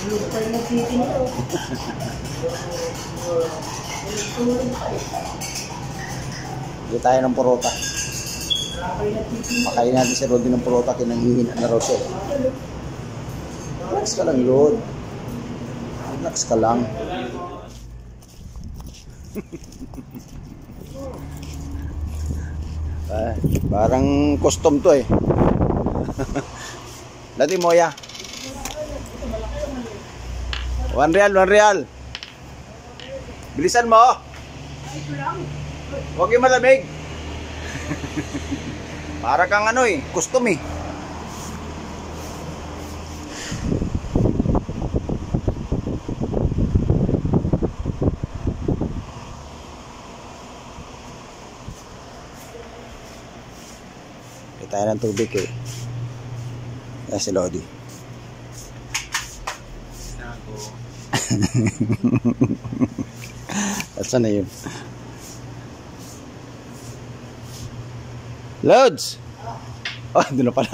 Hindi tayo ng purota. Pakain natin si Roddy ng purota, kinanghihin na raw siya. Relax ka lang, Lord. Relax ka lang. Parang custom to eh. Dati Moya. 1 real, 1 real. Bilisan mo. Huwag yung malamig. Para kang ano eh, custom eh. Tayo ng tubig eh. Yan si Lodi. At saan na yun? Lods! Oh, doon na pala.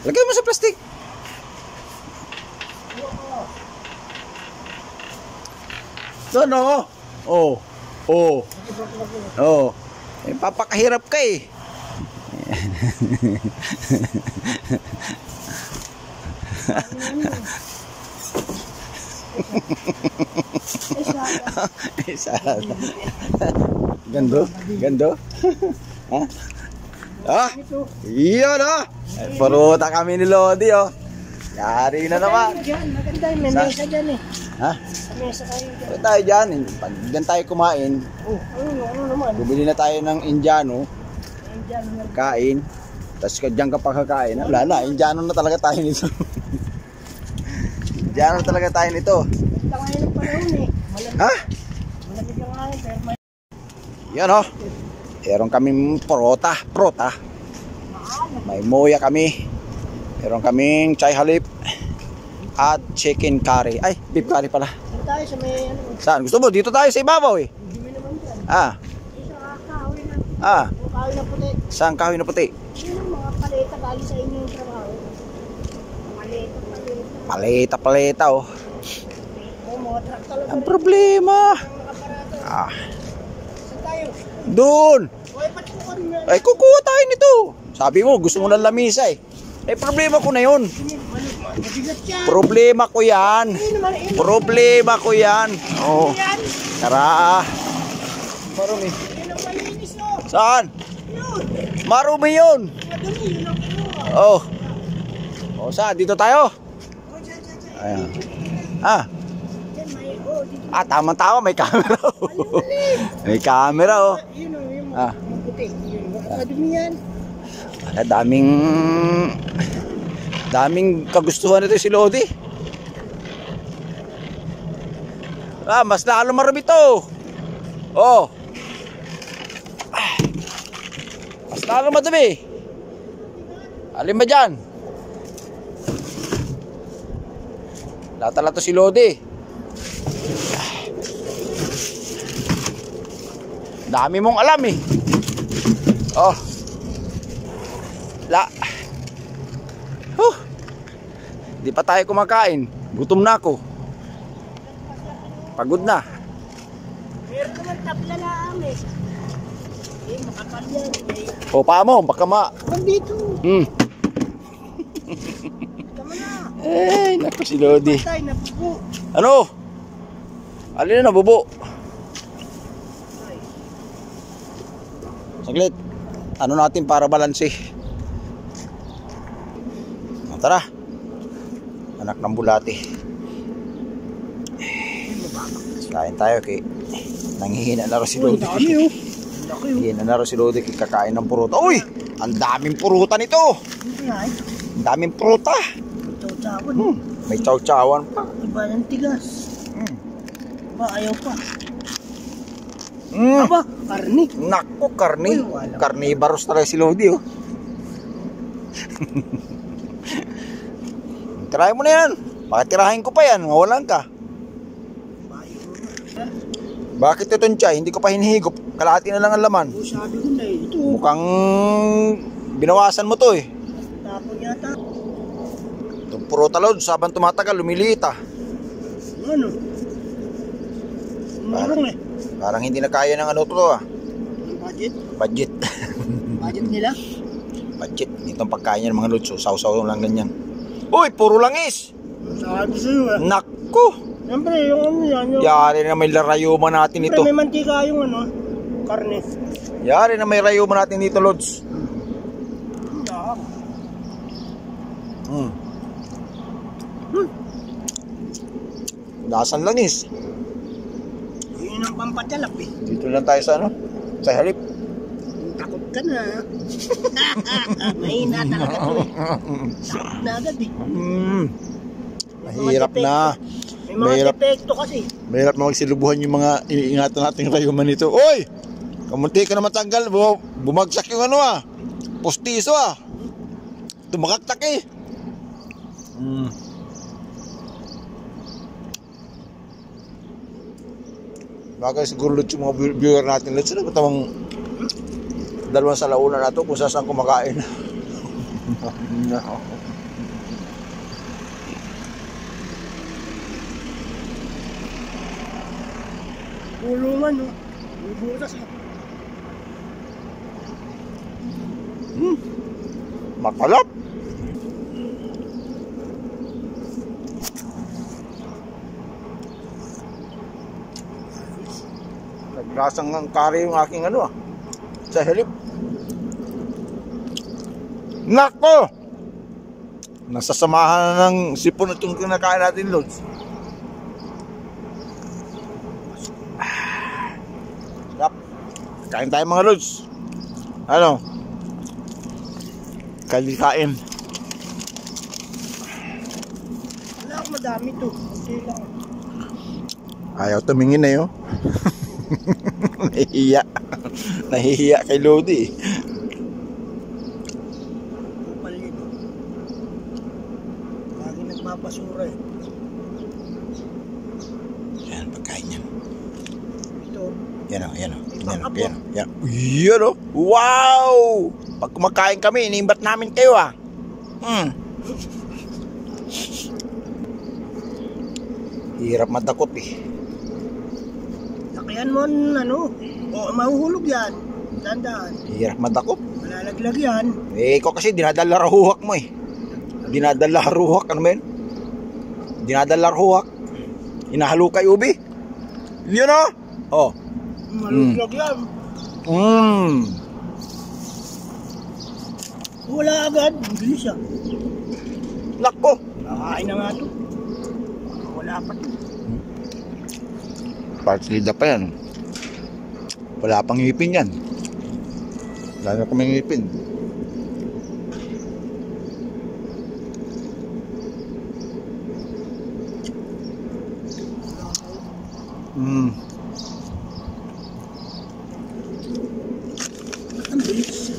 Lagay mo sa plastic. Doon oh. Oh. Oh. Oh. Eh, papakahirap ka eh. Gando? Gando? Ha? Ah? Iyon oh! Paruta kami ni Lodi oh. Yari na naman. Maganda yung may mesa dyan eh. Ha? Mesa kayo dyan. Pwede tayo dyan. Pag dyan tayo kumain, Ano naman? bumili na tayo ng Indiano. Kain. Tapos dyan ka pa kakain. Wala na. Indiano na talaga tayo nito. Indiano na talaga tayo nito. Basta ngayon ang panahon eh. Ha? Malamig lang ngayon pero may... Yan o. Meron kaming prota. May moya kami. Meron kaming chai halip. At chicken curry. Ay, beef curry pala. Saan tayo sa may ano? Saan? Gusto mo? Dito tayo sa ibabaw eh. Hindi naman dyan. Ah. Isa kahoy na. Ah. Kahoy na puti. Saan kahoy na puti? Sino mga paleta galing sa inyo yung trabaho? Paleta. Paleta oh. Oh, mga truck talaga. Ang problema. Ah. Saan tayo? Doon. Oy, patukan mo yan. Ay, kukuha tayo nito. Sabi mo, gusto mo ng lamisa eh. Eh, problema ko na yun. Mabigat yan. Problema ko yan. Problema ko yan. Oh. Tara. Marumi. Saan? Marumi yun. Oh. Oh, saan? Dito tayo. Ayan. Ah. Ah, tama-tama. May camera. May camera oh. Ah. Madumi yan. Daming kagustuhan nito si Lodi. Ah, mas lalo marami to. Oh. Mas lalo madumi. Alin ba dyan? Latala to si Lodi. Dami mong alam eh. Oh. Di pa tayo kumakain. Gutom na ako. Pagod na. Meron naman tabla na amin. Eh, makapal yan. O, paa mo, baka Nandito. Tama na. Eh, naku si Lodi. Patay, nabubo. Ano? Alin na nabubo? Saglit. Ano natin para balanse? Tara. Anak ng bulati. Kain tayo kay nanghihina na rin si Lodi. Nanghihina na rin si Lodi kay kakain ng puruta. Uy! Ang daming puruta nito. Ang daming puruta. May chow-chowan pa. Iba ng tigas. Ba, ayaw pa. Mm. Aba, karni. Naku, karni. Karnibaros na rin si Lodi oh. Tirahin mo na yan. Pakitirahin ko pa yan. Mawalan ka. Bakit itong tiyay? Hindi ko pa hinihigop. Kalahati na lang ang laman. Sabi ko na ito. Mukhang binawasan mo to eh. Tapon yata. Itong puruta lods, habang tumatagal, lumiliit ah. Ano? Marong eh. Parang hindi na kaya ng ano to ah. Budget? Budget. Budget nila? Budget. Itong pagkain niya ng mga lods, saw-saw lang ganyan. Uy, puro langis! Sabi sa'yo eh. Naku! Siyempre, yung ano yan. Yung... Yari na may rayuma natin ito. Siyempre, may mantika yung ano, karne. Yari na may rayuma natin dito lods. Lasan langis. Yun ang pampatalap eh. Dito lang tayo sa ano? Sa halip. Takot ka na. Mahina talaga to eh. Takot na agad eh. Mahirap na. May mga epekto kasi. Mahirap na magsilubuhan yung mga iniingatan nating rayuman nito. Oy! Kamunti ka na matanggal. Bumagsak yung ano ah. Postiso ah. Tumakaktak eh. Bagay siguro lods yung mga viewer natin lods. Ano ba tamang dalawang salaunan na to kung saan kumakain. Kulungan no. Bubutas no. Makalap. Naglasang ng kari yung aking ano ah. Sa halip. Nako! Nasasamahan na ng sipon itong kinakain natin lods. Sarap. Kain tayo mga lods. Ano? Kalikain. Wala akong madami to. Hindi lang. Ayaw tumingin na yun. Nahihiya. Nahihiya kay Lodi. Kupal yun. Lagi nagpapasura eh. Yan, pagkain yan. Ito. Yan o, yan o. Yan o, yan o. Yan o. Wow! Pag kumakain kami, inimbat namin kayo ah. Hirap madakot eh. Lakihan mo ano. O, mahuhulog yan. Tandaan. Hirap madakot. Malalaglag yan. Eh, ikaw kasi dinadala rahuhak mo eh. Dinadala rahuhak, ano ba yun? Dinadala rahuhak. Inahalukay ubi. Yun o. Oh. Malulog yan. Wala agad. Bilis siya. Nako. Nakain na nga to. Wala pa to. Partida pa yan. Wala pang ngipin yan. Wala na kaming ngipin. Ang bilis.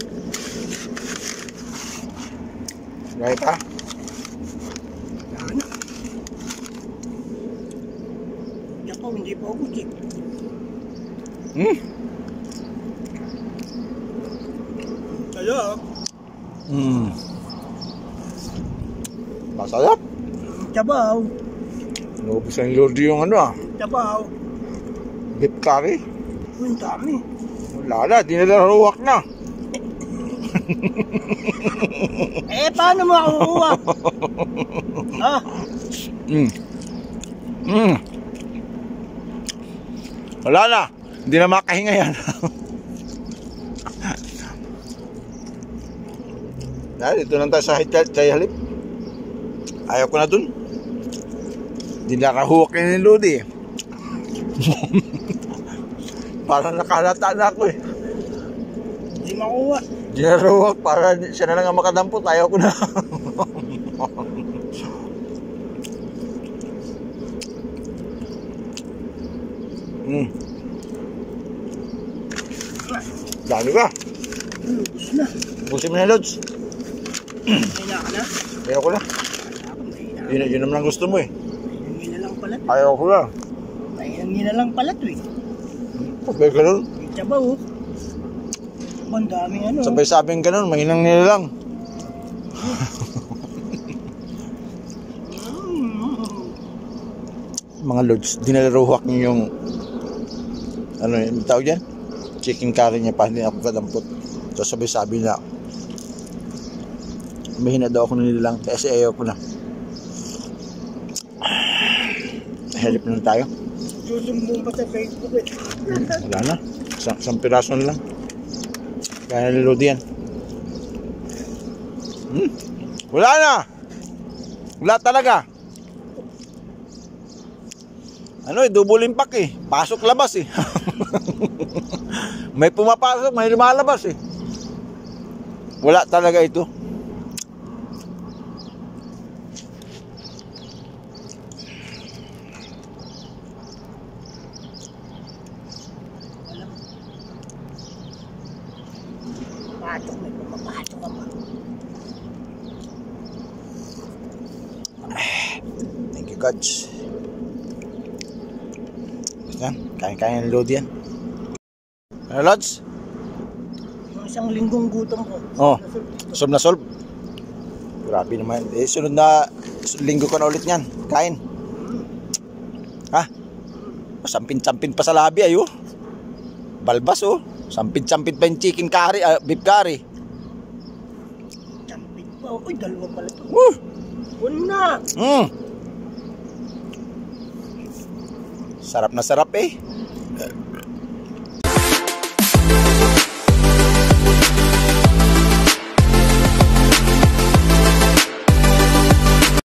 Right ha? Ano? Ako, hindi pa ako chip. Kaya? Masarap. Tabaw. Inubos ang Lodi yung ano ah. Tabaw. Beef curry. Ang dami. Wala na, dinalaruwak na. Eh, paano mo ako kuha? Ah? Wala na, hindi na makahinga yan. Dito lang tayo sa halip. Ayaw ko na dun. Dinarahuwakin ni Lodi. Parang nakalata na ako eh. Hindi makuha. Dinarahuwak para siya na lang ang makadampot. Ayaw ko na. Dami ka. Lubos na. Busin mo na, Lods. Mahina ka na? Ayaw ko na. Ako, mahina. Yun naman ang gusto mo eh. Mahina lang pala. Ayaw ko na. Mahina lang pala to eh. Okay, ganun. May tabaw. Ang daming ano. Sabay sabing ganun, mahinang nila lang. mga loads, dinalaruhak niyo yung ano yung tawag dyan? Chicken curry niya pa, hindi ako kadampot. So sabi na may daw ako nilang kasi ayaw ko na. Helip na tayo. Susumbong pa sa Facebook eh. Wala na. Isang piraso na lang. Kaya nalilodi yan. Wala na. Wala talaga. Ano eh, double impact eh. Pasok labas eh. May pumapasok, may lumalabas eh. Wala talaga ito. Patok, may pumapasok ka pa. Thank you, Coach. Yan, kain-kain ng load yan. Ano, Lods? Yung isang linggong gutom ko. Oh, solve na solve. Grabe naman. Eh, sunod na linggo ko na ulit yan. Kain. Ha? Sampin-sampin pa sa labi ayo. Balbas oh. Sampin-sampin pa yung chicken curry, beef curry. Champit pa. Uy, dalawa pala ito. Woo! Una! Sarap na sarap eh.